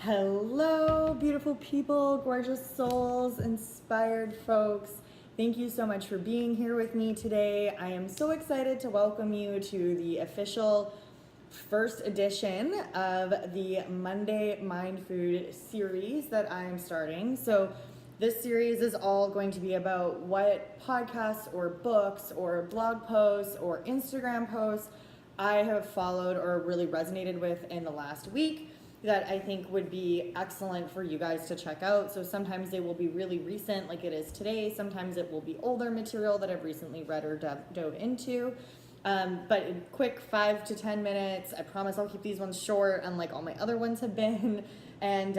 Hello, beautiful people, gorgeous souls, inspired folks. Thank you so much for being here with me today. I am so excited to welcome you to the official first edition of the Monday Mindfood series that I am starting. So this series is all going to be about what podcasts or books or blog posts or Instagram posts I have followed or really resonated with in the last week that I think would be excellent for you guys to check out. So sometimes they will be really recent like it is today. Sometimes it will be older material that I've recently read or dove into. But in quick 5 to 10 minutes, I promise I'll keep these ones short, unlike all my other ones have been. And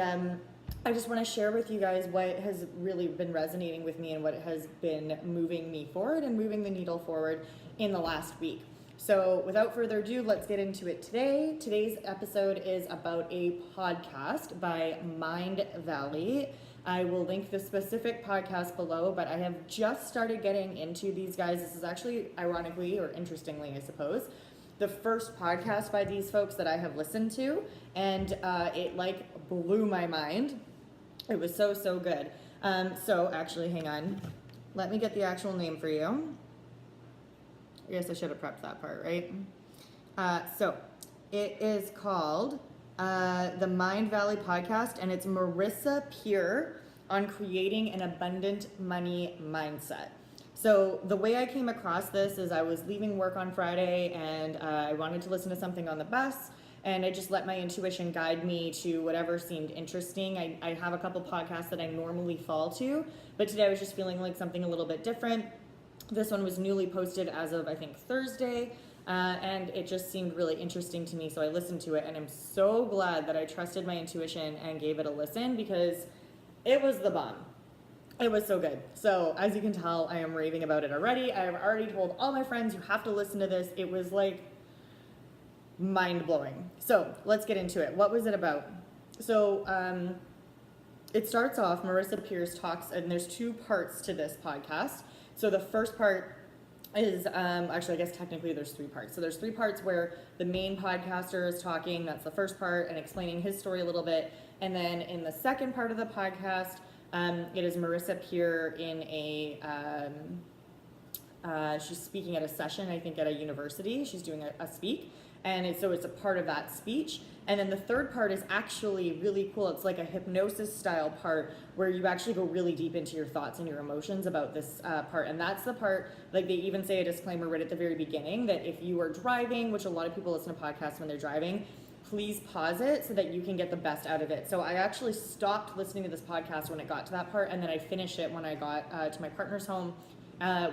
I just want to share with you guys what has really been resonating with me and what has been moving me forward and moving the needle forward in the last week. So without further ado, let's get into it today. Today's episode is about a podcast by Mind Valley. I will link the specific podcast below, but I have just started getting into these guys. This is actually, ironically or interestingly, I suppose, the first podcast by these folks that I have listened to, and it like blew my mind. It was so good. So actually, hang on. Let me get the actual name for you. I guess I should have prepped that part, right? So it is called the Mind Valley Podcast, and it's Marissa Peer on creating an abundant money mindset. So the way I came across this is I was leaving work on Friday, and I wanted to listen to something on the bus, and I just let my intuition guide me to whatever seemed interesting. I have a couple podcasts that I normally fall to, but today I was just feeling like something a little bit different. This one was newly posted as of, I think, Thursday, and it just seemed really interesting to me, so I listened to it, and I'm so glad that I trusted my intuition and gave it a listen because it was the bomb. It was so good. So, as you can tell, I am raving about it already. I have already told all my friends, you have to listen to this. It was, like, mind-blowing. So, let's get into it. What was it about? So, it starts off, Marissa Peer talks, and there's two parts to this podcast. So the first part is, actually I guess technically there's three parts. So there's three parts where the main podcaster is talking, that's the first part, and explaining his story a little bit. And then in the second part of the podcast, it is Marissa Peer in she's speaking at a session, I think at a university. She's doing a speak. And so it's a part of that speech. And then the third part is actually really cool. It's like a hypnosis style part where you actually go really deep into your thoughts and your emotions about this part. And that's the part, like they even say a disclaimer right at the very beginning that if you are driving, which a lot of people listen to podcasts when they're driving, please pause it so that you can get the best out of it. So I actually stopped listening to this podcast when it got to that part, and then I finished it when I got to my partner's home.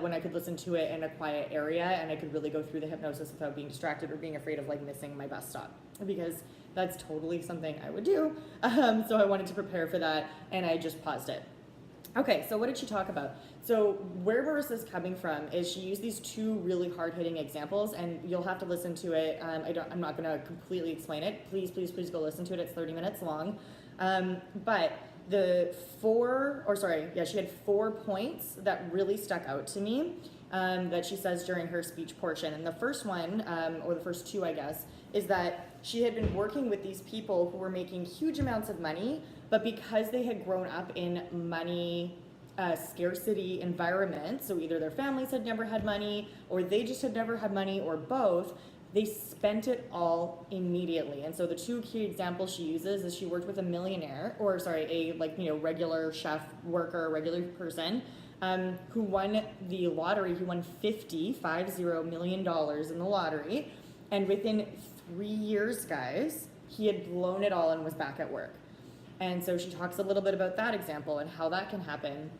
When I could listen to it in a quiet area and I could really go through the hypnosis without being distracted or being afraid of like missing my bus stop, because that's totally something I would do. So I wanted to prepare for that, and I just paused it. Okay, so what did she talk about? So where Marissa's coming from is she used these two really hard-hitting examples, and you'll have to listen to it. I'm not going to completely explain it. Please go listen to it. It's 30 minutes long. But she had 4 points that really stuck out to me that she says during her speech portion. And the first one, or the first two, I guess, is that she had been working with these people who were making huge amounts of money, but because they had grown up in money scarcity environments, so either their families had never had money, or they just had never had money, or both, they spent it all immediately. And so the two key examples she uses is she worked with a regular chef worker, regular person, who won the lottery. He won $50 million in the lottery. And within 3 years, guys, he had blown it all and was back at work. And so she talks a little bit about that example and how that can happen.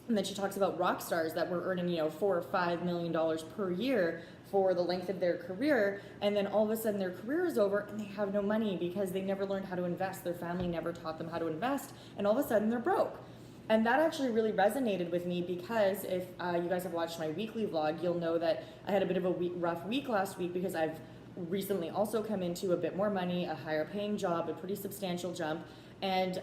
And then she talks about rock stars that were earning, $4 or $5 million per year for the length of their career, and then all of a sudden their career is over and they have no money because they never learned how to invest. Their family never taught them how to invest, and all of a sudden they're broke. And that actually really resonated with me because if you guys have watched my weekly vlog, you'll know that I had a bit of a rough week last week because I've recently also come into a bit more money, a higher paying job, a pretty substantial jump, and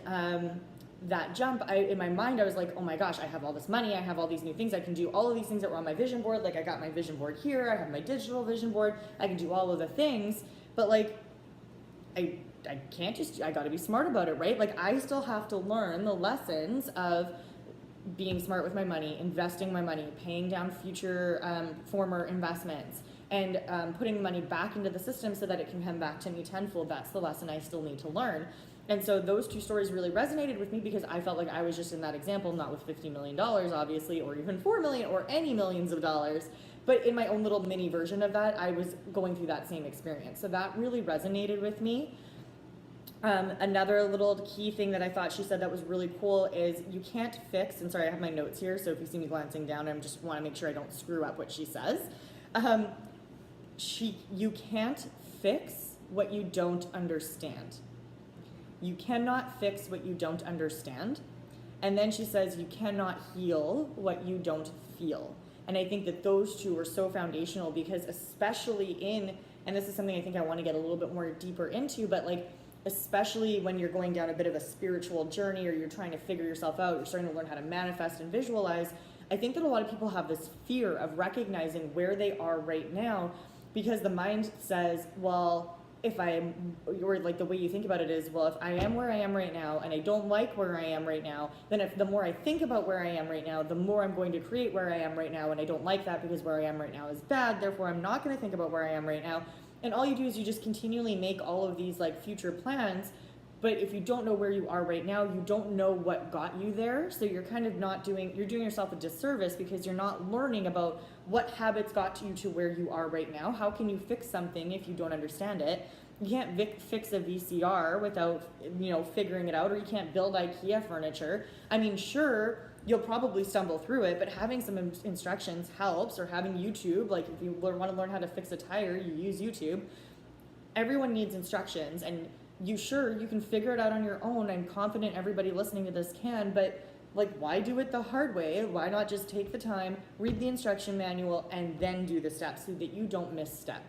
that jump, in my mind, I was like, oh my gosh, I have all this money, I have all these new things, I can do all of these things that were on my vision board. Like, I got my vision board here, I have my digital vision board, I can do all of the things, but like, I I got to be smart about it, right? Like, I still have to learn the lessons of being smart with my money, investing my money, paying down future former investments, and putting money back into the system so that it can come back to me tenfold. That's the lesson I still need to learn. And so those two stories really resonated with me because I felt like I was just in that example, not with $50 million, obviously, or even $4 million or any millions of dollars, but in my own little mini version of that, I was going through that same experience. So that really resonated with me. Another little key thing that I thought she said that was really cool is you can't fix, and sorry, I have my notes here, so if you see me glancing down, I just want to make sure I don't screw up what she says. You can't fix what you don't understand. You cannot fix what you don't understand. And then she says you cannot heal what you don't feel. And I think that those two are so foundational because especially and this is something I think I want to get a little bit more deeper into, but like, especially when you're going down a bit of a spiritual journey or you're trying to figure yourself out, you're starting to learn how to manifest and visualize, I think that a lot of people have this fear of recognizing where they are right now because the mind says, well, or like the way you think about it is, well, if I am where I am right now and I don't like where I am right now, then if the more I think about where I am right now, the more I'm going to create where I am right now, and I don't like that because where I am right now is bad, therefore I'm not going to think about where I am right now. And all you do is you just continually make all of these like future plans, but if you don't know where you are right now, you don't know what got you there. So you're kind of you're doing yourself a disservice because you're not learning about what habits got you to where you are right now. How can you fix something if you don't understand it? You can't fix a VCR without, figuring it out, or you can't build IKEA furniture. I mean, sure, you'll probably stumble through it, but having some instructions helps, or having YouTube, like if you want to learn how to fix a tire, you use YouTube. Everyone needs instructions, and you can figure it out on your own. I'm confident everybody listening to this can, but like, why do it the hard way? Why not just take the time, read the instruction manual, and then do the steps so that you don't misstep?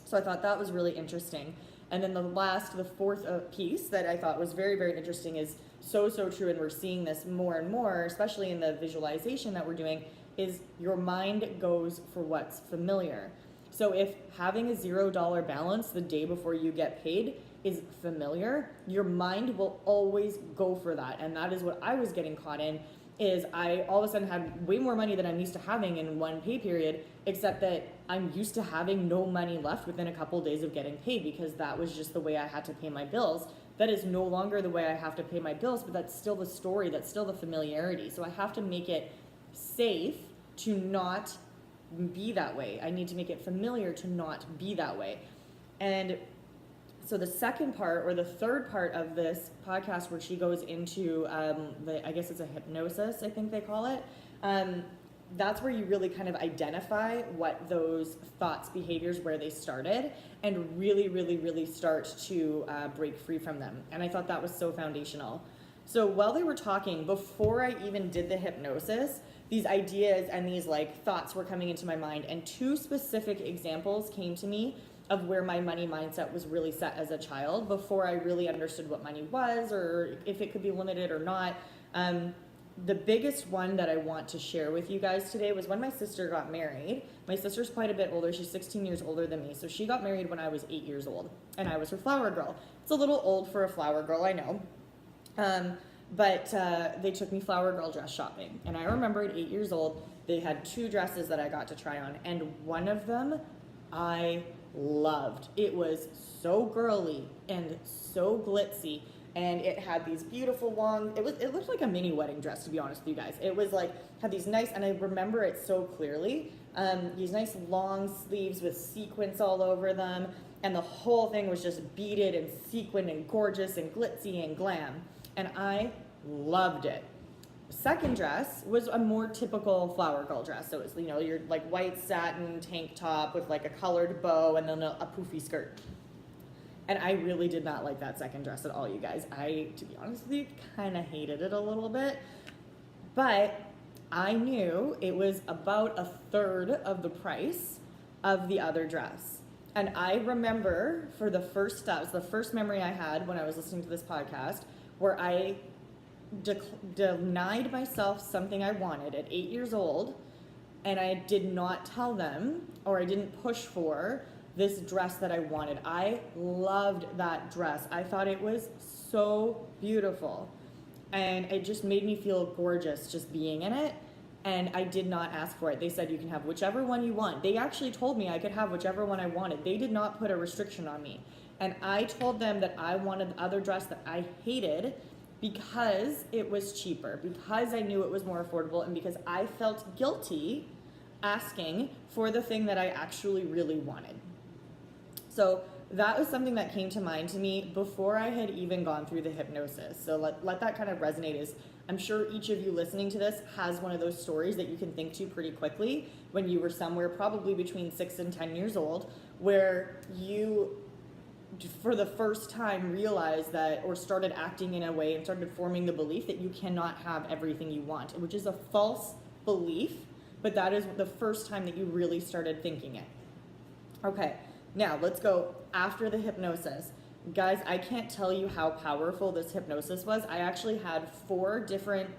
So I thought that was really interesting. And then the fourth piece that I thought was very, very interesting is so true, and we're seeing this more and more, especially in the visualization that we're doing, is your mind goes for what's familiar. So if having a $0 balance the day before you get paid is familiar, your mind will always go for that. And that is what I was getting caught in, is I all of a sudden had way more money than I'm used to having in one pay period, except that I'm used to having no money left within a couple of days of getting paid because that was just the way I had to pay my bills. That is no longer the way I have to pay my bills, but that's still the story, that's still the familiarity. So I have to make it safe to not be that way. I need to make it familiar to not be that way. And so the second part, or the third part of this podcast, where she goes into I guess it's a hypnosis, I think they call it. That's where you really kind of identify what those thoughts, behaviors, where they started, and really, really, really start to break free from them. And I thought that was so foundational. So while they were talking, before I even did the hypnosis, these ideas and these like thoughts were coming into my mind, and two specific examples came to me of where my money mindset was really set as a child before I really understood what money was, or if it could be limited or not. The biggest one that I want to share with you guys today was when my sister got married. My sister's quite a bit older. She's 16 years older than me. So she got married when I was 8 years old, and I was her flower girl. It's a little old for a flower girl, I know. But they took me flower girl dress shopping. And I remember at 8 years old, they had two dresses that I got to try on. And one of them I loved. It was so girly and so glitzy, and it had these beautiful long, it looked like a mini wedding dress, to be honest with you guys. It was like, had these nice, and I remember it so clearly, these nice long sleeves with sequins all over them, and the whole thing was just beaded and sequined and gorgeous and glitzy and glam, and I loved it. Second dress was a more typical flower girl dress. So it's, your like white satin tank top with like a colored bow and then a poofy skirt. And I really did not like that second dress at all, you guys. To be honest with you, kind of hated it a little bit. But I knew it was about a third of the price of the other dress. And I remember for the first steps, the first memory I had when I was listening to this podcast, where I denied myself something I wanted at 8 years old, and I did not tell them, or I didn't push for this dress that I wanted. I loved that dress. I thought it was so beautiful. And it just made me feel gorgeous just being in it. And I did not ask for it. They said you can have whichever one you want. They actually told me I could have whichever one I wanted. They did not put a restriction on me. And I told them that I wanted the other dress that I hated because it was cheaper, because I knew it was more affordable, and because I felt guilty asking for the thing that I actually really wanted. So that was something that came to mind to me before I had even gone through the hypnosis. So let that kind of resonate. Is I'm sure each of you listening to this has one of those stories that you can think to pretty quickly when you were somewhere probably between 6 and 10 years old, where you for the first time realized that, or started acting in a way and started forming the belief that you cannot have everything you want, which is a false belief, but that is the first time that you really started thinking it. Okay, now let's go after the hypnosis. Guys, I can't tell you how powerful this hypnosis was. I actually had 4 different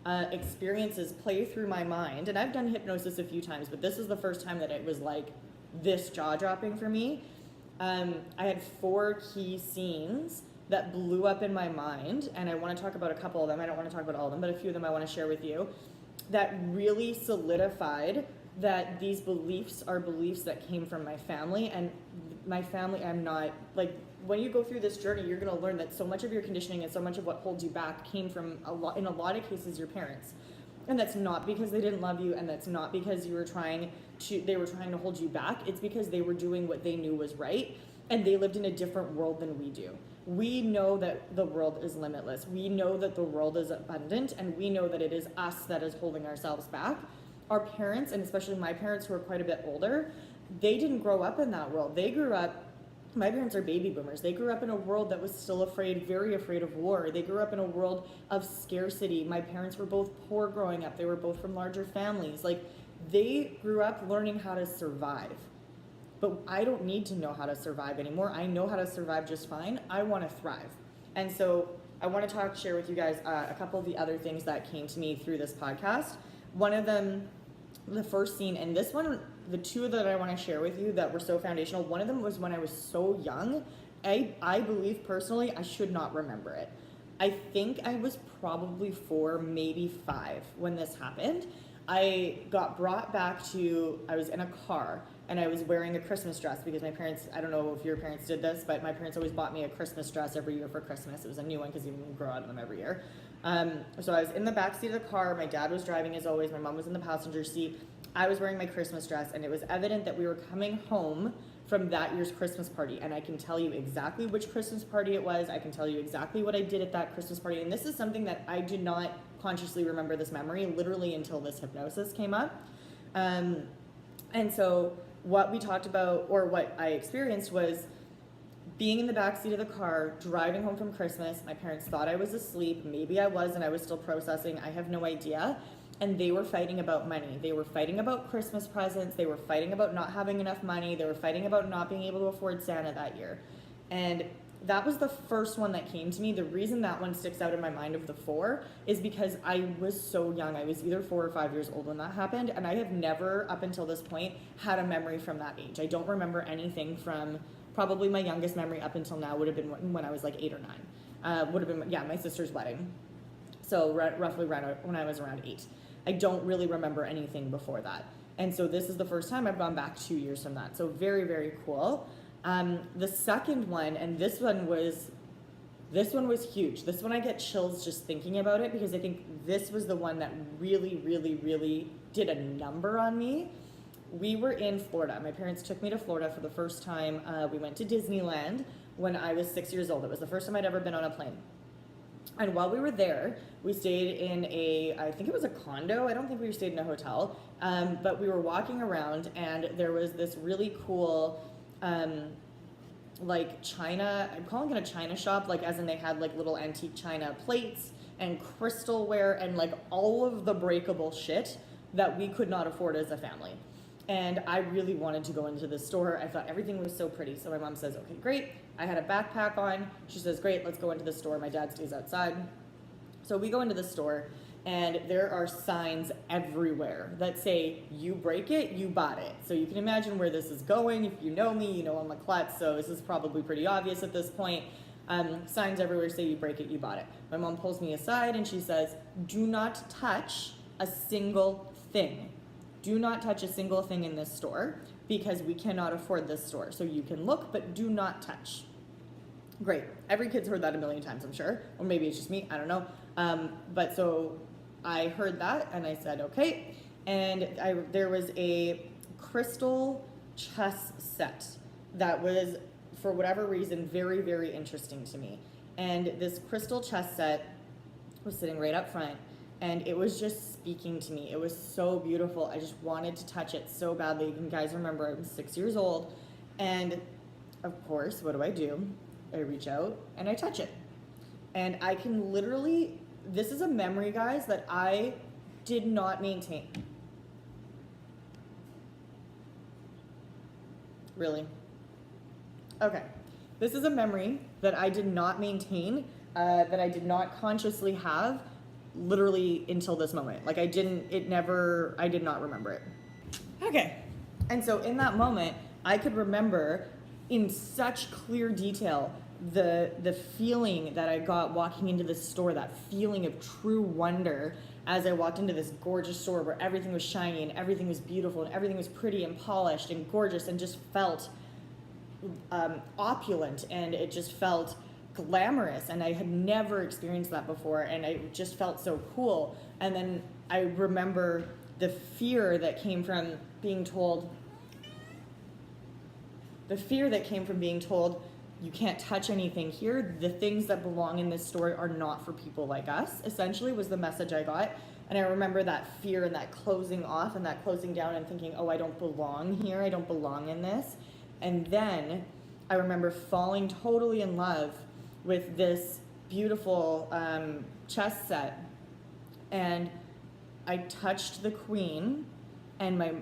experiences play through my mind, and I've done hypnosis a few times, but this is the first time that it was like this jaw-dropping for me. I had 4 key scenes that blew up in my mind, and I want to talk about a couple of them. I don't want to talk about all of them, but a few of them I want to share with you, that really solidified that these beliefs are beliefs that came from my family. And my family, I'm not, like, when you go through this journey, you're going to learn that so much of your conditioning and so much of what holds you back came from, in a lot of cases, your parents. And that's not because they didn't love you, and that's not because they were trying to hold you back. It's because they were doing what they knew was right, and they lived in a different world than we do. We know that the world is limitless. We know that the world is abundant, and we know that it is us that is holding ourselves back. Our parents, and especially my parents who are quite a bit older, they didn't grow up in that world. My parents are baby boomers. They grew up in a world that was still very afraid of war. They grew up in a world of scarcity. My parents were both poor growing up. They were both from larger families. Like, they grew up learning how to survive. But I don't need to know how to survive anymore. I know how to survive just fine. I want to thrive. And so I want to share with you guys a couple of the other things that came to me through this podcast. One of them, the first scene, and this one, the 2 that I want to share with you that were so foundational, one of them was when I was so young. I believe personally I should not remember it. I think I was probably 4, maybe 5 when this happened. I got brought back to, I was in a car, and I was wearing a Christmas dress because my parents, I don't know if your parents did this, but my parents always bought me a Christmas dress every year for Christmas. It was a new one because you didn't grow out of them every year. So I was in the back seat of the car. My dad was driving as always. My mom was in the passenger seat. I was wearing my Christmas dress, and it was evident that we were coming home from that year's Christmas party. And I can tell you exactly which Christmas party it was. I can tell you exactly what I did at that Christmas party. And this is something that I did not consciously remember this memory literally until this hypnosis came up. And so what we talked about, or what I experienced, was being in the back seat of the car, driving home from Christmas. My parents thought I was asleep. Maybe I was, and I was still processing. I have no idea. And they were fighting about money. They were fighting about Christmas presents. They were fighting about not having enough money. They were fighting about not being able to afford Santa that year. And that was the first one that came to me. The reason that one sticks out in my mind of the 4 is because I was so young. I was either 4 or 5 years old when that happened. And I have never, up until this point, had a memory from that age. I don't remember anything from, probably my youngest memory up until now would have been when I was like 8 or 9. Would have been, my sister's wedding. So roughly around when I was around 8. I don't really remember anything before that. And so this is the first time I've gone back 2 years from that. So very, very cool. The second one, and this one was huge. This one I get chills just thinking about it, because I think this was the one that really, really, really did a number on me. We were in Florida. My parents took me to Florida for the first time. We went to Disneyland when I was 6 years old. It was the first time I'd ever been on a plane. And while we were there, we stayed in I think it was a condo. I don't think we stayed in a hotel. But we were walking around, and there was this really cool, like China, I'm calling it a China shop, like as in they had like little antique China plates and crystalware and like all of the breakable shit that we could not afford as a family. And I really wanted to go into the store. I thought everything was so pretty. So my mom says, okay, great. I had a backpack on. She says, great, let's go into the store. My dad stays outside. So we go into the store, and there are signs everywhere that say, you break it, you bought it. So you can imagine where this is going. If you know me, you know I'm a klutz, so this is probably pretty obvious at this point. Signs everywhere say, you break it, you bought it. My mom pulls me aside and she says, do not touch a single thing. Do not touch a single thing in this store because we cannot afford this store. So you can look, but do not touch. Great. Every kid's heard that a million times, I'm sure. Or maybe it's just me, I don't know. But so I heard that and I said, okay. And there was a crystal chess set that was, for whatever reason, very, very interesting to me. And this crystal chess set was sitting right up front, and it was just speaking to me. It was so beautiful. I just wanted to touch it so badly. You guys remember I was 6 years old, and of course, what do? I reach out and I touch it. And I can literally, this is a memory, guys, that I did not maintain. Really? Okay. This is a memory that I did not maintain, that I did not consciously have literally until this moment. Like I did not remember it. Okay. And so in that moment, I could remember in such clear detail the feeling that I got walking into this store, that feeling of true wonder as I walked into this gorgeous store where everything was shiny and everything was beautiful and everything was pretty and polished and gorgeous and just felt opulent, and it just felt glamorous, and I had never experienced that before, and I just felt so cool. And then I remember the fear that came from being told you can't touch anything here. The things that belong in this store are not for people like us, essentially, was the message I got. And I remember that fear and that closing off and that closing down and thinking, oh, I don't belong here. I don't belong in this. And then I remember falling totally in love with this beautiful chess set. And I touched the queen, and my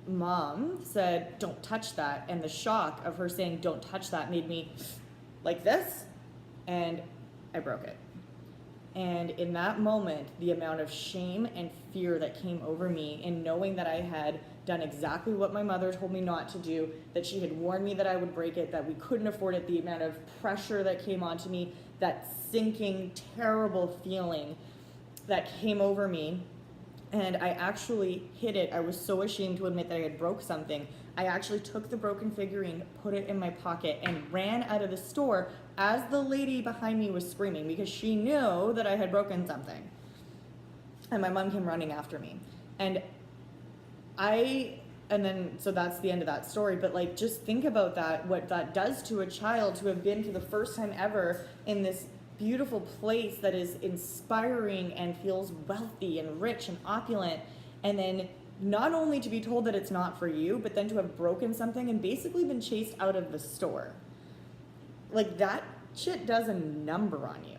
mom said, don't touch that. And the shock of her saying, don't touch that, made me like this, and I broke it. And in that moment, the amount of shame and fear that came over me in knowing that I had done exactly what my mother told me not to do, that she had warned me that I would break it, that we couldn't afford it, the amount of pressure that came onto me, that sinking, terrible feeling that came over me. And I actually hid it. I was so ashamed to admit that I had broke something. I actually took the broken figurine, put it in my pocket, and ran out of the store as the lady behind me was screaming because she knew that I had broken something. And my mom came running after me. So that's the end of that story. But like, just think about that, what that does to a child to have been for the first time ever in this beautiful place that is inspiring and feels wealthy and rich and opulent, and then not only to be told that it's not for you, but then to have broken something and basically been chased out of the store. Like, that shit does a number on you.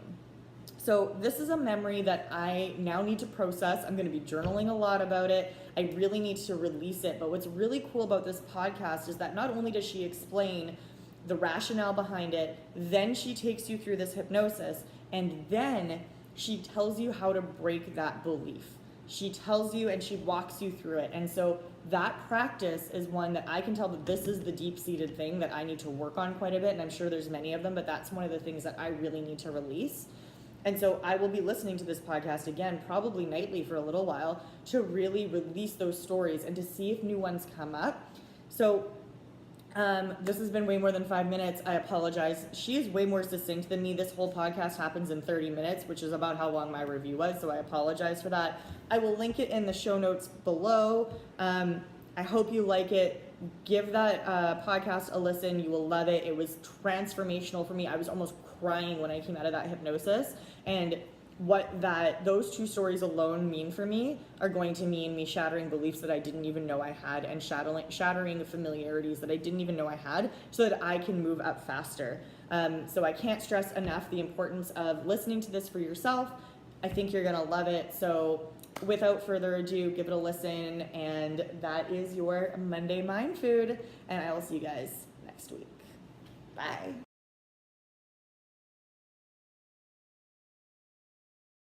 So this is a memory that I now need to process. I'm going to be journaling a lot about it. I really need to release it. But what's really cool about this podcast is that not only does she explain the rationale behind it, then she takes you through this hypnosis, and then she tells you how to break that belief. She tells you and she walks you through it. And so that practice is one that I can tell that this is the deep-seated thing that I need to work on quite a bit, and I'm sure there's many of them, but that's one of the things that I really need to release. And so I will be listening to this podcast again, probably nightly for a little while, to really release those stories and to see if new ones come up. So this has been way more than 5 minutes. I apologize. She is way more succinct than me. This whole podcast happens in 30 minutes, which is about how long my review was, so I apologize for that. I will link it in the show notes below. I hope you like it. Give that podcast a listen. You will love it. It was transformational for me. I was almost crying when I came out of that hypnosis. And what those two stories alone mean for me are going to mean me shattering beliefs that I didn't even know I had, and shattering familiarities that I didn't even know I had, so that I can move up faster. So I can't stress enough the importance of listening to this for yourself. I think you're gonna love it. So without further ado, give it a listen. And that is your Monday Mind Food. And I will see you guys next week. Bye.